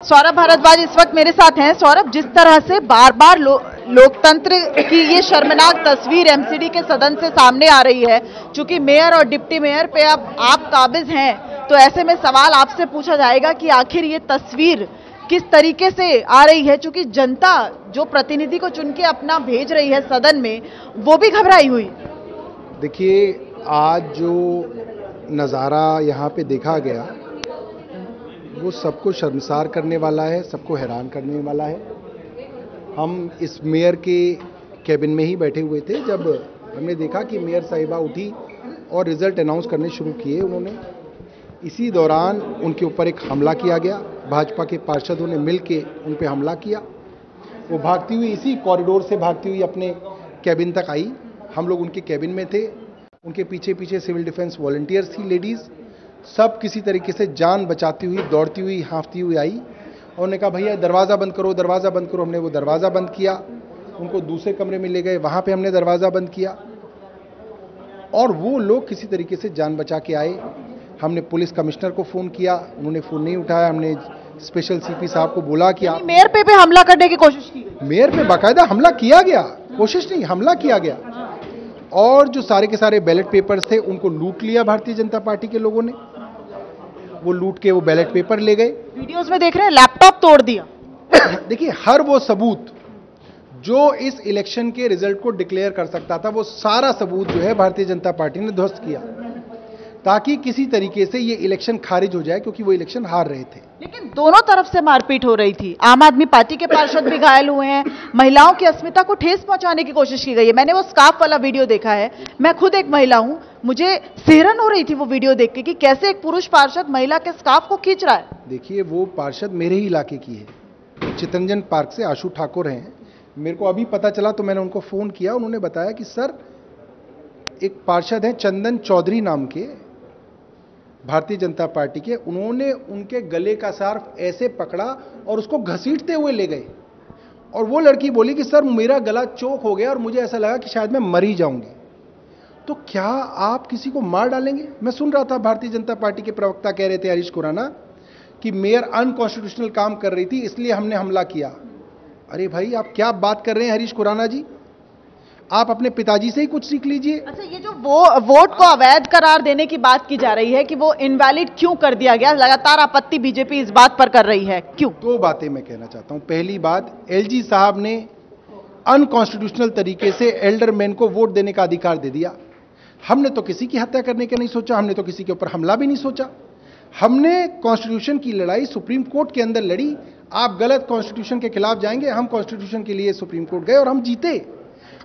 सौरभ भारद्वाज इस वक्त मेरे साथ हैं। सौरभ, जिस तरह से बार बार लोकतंत्र की ये शर्मनाक तस्वीर एमसीडी के सदन से सामने आ रही है, चूंकि मेयर और डिप्टी मेयर पे अब आप काबिज हैं, तो ऐसे में सवाल आपसे पूछा जाएगा कि आखिर ये तस्वीर किस तरीके से आ रही है, चूंकि जनता जो प्रतिनिधि को चुन के अपना भेज रही है सदन में, वो भी घबराई हुई। देखिए, आज जो नज़ारा यहाँ पे देखा गया वो सबको शर्मसार करने वाला है, सबको हैरान करने वाला है। हम इस मेयर के कैबिन में ही बैठे हुए थे जब हमने देखा कि मेयर साहिबा उठी और रिजल्ट अनाउंस करने शुरू किए उन्होंने। इसी दौरान उनके ऊपर एक हमला किया गया, भाजपा के पार्षदों ने मिलकर उन पर हमला किया। वो भागती हुई इसी कॉरिडोर से भागती हुई अपने कैबिन तक आई। हम लोग उनके कैबिन में थे, उनके पीछे पीछे सिविल डिफेंस वॉलंटियर्स थी, लेडीज़, सब किसी तरीके से जान बचाती हुई, दौड़ती हुई, हाँफती हुई आई और उन्होंने कहा भैया दरवाज़ा बंद करो, दरवाज़ा बंद करो। हमने वो दरवाज़ा बंद किया, उनको दूसरे कमरे में ले गए, वहाँ पे हमने दरवाज़ा बंद किया और वो लोग किसी तरीके से जान बचा के आए। हमने पुलिस कमिश्नर को फ़ोन किया, उन्होंने फ़ोन नहीं उठाया। हमने स्पेशल सीपी साहब को बोला कि आप मेयर पे हमला करने की कोशिश की गई। मेयर पे बाकायदा हमला किया गया, कोशिश नहीं, हमला किया गया। और जो सारे के सारे बैलेट पेपर्स थे उनको लूट लिया भारतीय जनता पार्टी के लोगों ने। वो लूट के वो बैलेट पेपर ले गए। वीडियोस में देख रहे हैं लैपटॉप तोड़ दिया। देखिए, हर वो सबूत जो इस इलेक्शन के रिजल्ट को डिक्लेयर कर सकता था, वो सारा सबूत जो है भारतीय जनता पार्टी ने ध्वस्त किया ताकि किसी तरीके से ये इलेक्शन खारिज हो जाए, क्योंकि वो इलेक्शन हार रहे थे। लेकिन दोनों तरफ से मारपीट हो रही थी। आम आदमी पार्टी के पार्षद भी घायल हुए हैं, महिलाओं की अस्मिता को ठेस पहुंचाने की कोशिश की गई है। मैंने वो स्कार्फ वाला वीडियो देखा है, मैं खुद एक महिला हूं, मुझे सिहरन हो रही थी वो वीडियो देख के कि कैसे एक पुरुष पार्षद महिला के स्कार्फ को खींच रहा है। देखिए, वो पार्षद मेरे ही इलाके की है, चितरंजन पार्क से आशु ठाकुर हैं। मेरे को अभी पता चला तो मैंने उनको फ़ोन किया, उन्होंने बताया कि सर एक पार्षद हैं चंदन चौधरी नाम के, भारतीय जनता पार्टी के, उन्होंने उनके गले का सार्फ ऐसे पकड़ा और उसको घसीटते हुए ले गए और वो लड़की बोली कि सर मेरा गला चोक हो गया और मुझे ऐसा लगा कि शायद मैं मर ही जाऊंगी। तो क्या आप किसी को मार डालेंगे? मैं सुन रहा था भारतीय जनता पार्टी के प्रवक्ता कह रहे थे हरीश खुराना कि मेयर अनकॉन्स्टिट्यूशनल काम कर रही थी इसलिए हमने हमला किया। अरे भाई, आप क्या बात कर रहे हैं हरीश खुराना जी? आप अपने पिताजी से ही कुछ सीख लीजिए। अच्छा, ये जो वोट को अवैध करार देने की बात की जा रही है कि वो इनवैलिड क्यों कर दिया गया, लगातार आपत्ति बीजेपी इस बात पर कर रही है, क्यों? दो बातें मैं कहना चाहता हूं। पहली बात, एलजी साहब ने अनकॉन्स्टिट्यूशनल तरीके से एल्डरमैन को वोट देने का अधिकार दे दिया। हमने तो किसी की हत्या करने का नहीं सोचा, हमने तो किसी के ऊपर हमला भी नहीं सोचा। हमने कॉन्स्टिट्यूशन की लड़ाई सुप्रीम कोर्ट के अंदर लड़ी। आप गलत कॉन्स्टिट्यूशन के खिलाफ जाएंगे, हम कॉन्स्टिट्यूशन के लिए सुप्रीम कोर्ट गए और हम जीते।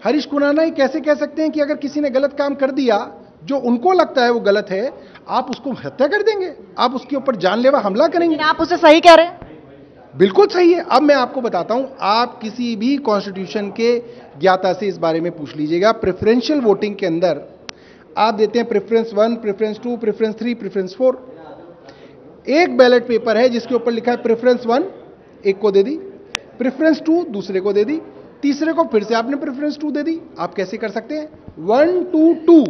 हरीश खुराना ही कैसे कह सकते हैं कि अगर किसी ने गलत काम कर दिया जो उनको लगता है वो गलत है, आप उसको हत्या कर देंगे, आप उसके ऊपर जानलेवा हमला करेंगे? आप उसे सही कह रहे हैं। बिल्कुल सही है। अब मैं आपको बताता हूं, आप किसी भी कॉन्स्टिट्यूशन के ज्ञाता से इस बारे में पूछ लीजिएगा। प्रेफरेंशियल वोटिंग के अंदर आप देते हैं प्रेफरेंस 1, प्रेफरेंस 2, प्रेफरेंस 3, प्रेफरेंस 4। एक बैलेट पेपर है जिसके ऊपर लिखा है प्रेफरेंस 1, एक को दे दी, प्रेफरेंस 2 दूसरे को दे दी, तीसरे को फिर से आपने प्रेफरेंस 2 दे दी। आप कैसे कर सकते हैं? 1 2 2।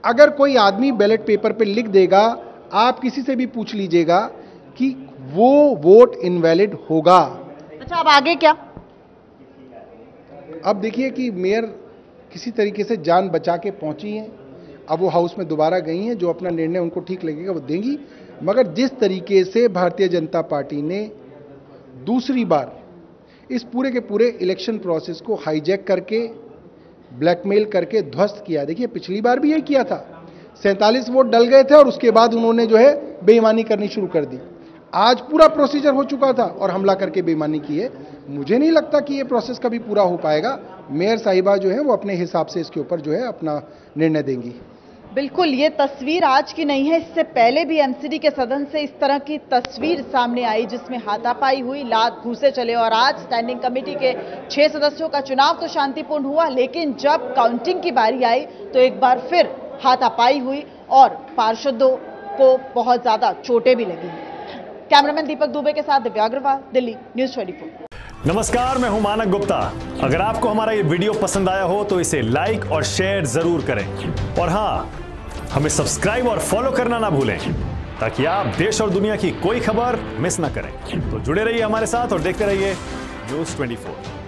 अगर कोई आदमी बैलेट पेपर पे लिख देगा, आप किसी से भी पूछ लीजिएगा कि वो वोट इनवैलिड होगा। अच्छा, अब आगे क्या? अब देखिए कि मेयर किसी तरीके से जान बचा के पहुंची हैं। अब वो हाउस में दोबारा गई हैं, जो अपना निर्णय उनको ठीक लगेगा वो देंगी। मगर जिस तरीके से भारतीय जनता पार्टी ने दूसरी बार इस पूरे के पूरे इलेक्शन प्रोसेस को हाईजैक करके, ब्लैकमेल करके ध्वस्त किया। देखिए, पिछली बार भी यही किया था, 47 वोट डल गए थे और उसके बाद उन्होंने जो है बेईमानी करनी शुरू कर दी। आज पूरा प्रोसीजर हो चुका था और हमला करके बेईमानी की है। मुझे नहीं लगता कि ये प्रोसेस कभी पूरा हो पाएगा। मेयर साहिबा जो है वो अपने हिसाब से इसके ऊपर जो है अपना निर्णय देंगी। बिल्कुल, ये तस्वीर आज की नहीं है, इससे पहले भी एमसीडी के सदन से इस तरह की तस्वीर सामने आई जिसमें हाथापाई हुई, लात घूसे चले। और आज स्टैंडिंग कमेटी के 6 सदस्यों का चुनाव तो शांतिपूर्ण हुआ, लेकिन जब काउंटिंग की बारी आई तो एक बार फिर हाथापाई हुई और पार्षदों को बहुत ज्यादा चोटें भी लगी। कैमरामैन दीपक दुबे के साथ दिव्या अग्रवाल, दिल्ली न्यूज़ 24। नमस्कार, मैं हूं मानक गुप्ता। अगर आपको हमारा ये वीडियो पसंद आया हो तो इसे लाइक और शेयर जरूर करें और हां, हमें सब्सक्राइब और फॉलो करना ना भूलें। ताकि आप देश और दुनिया की कोई खबर मिस ना करें। तो जुड़े रहिए हमारे साथ और देखते रहिए न्यूज़ 24।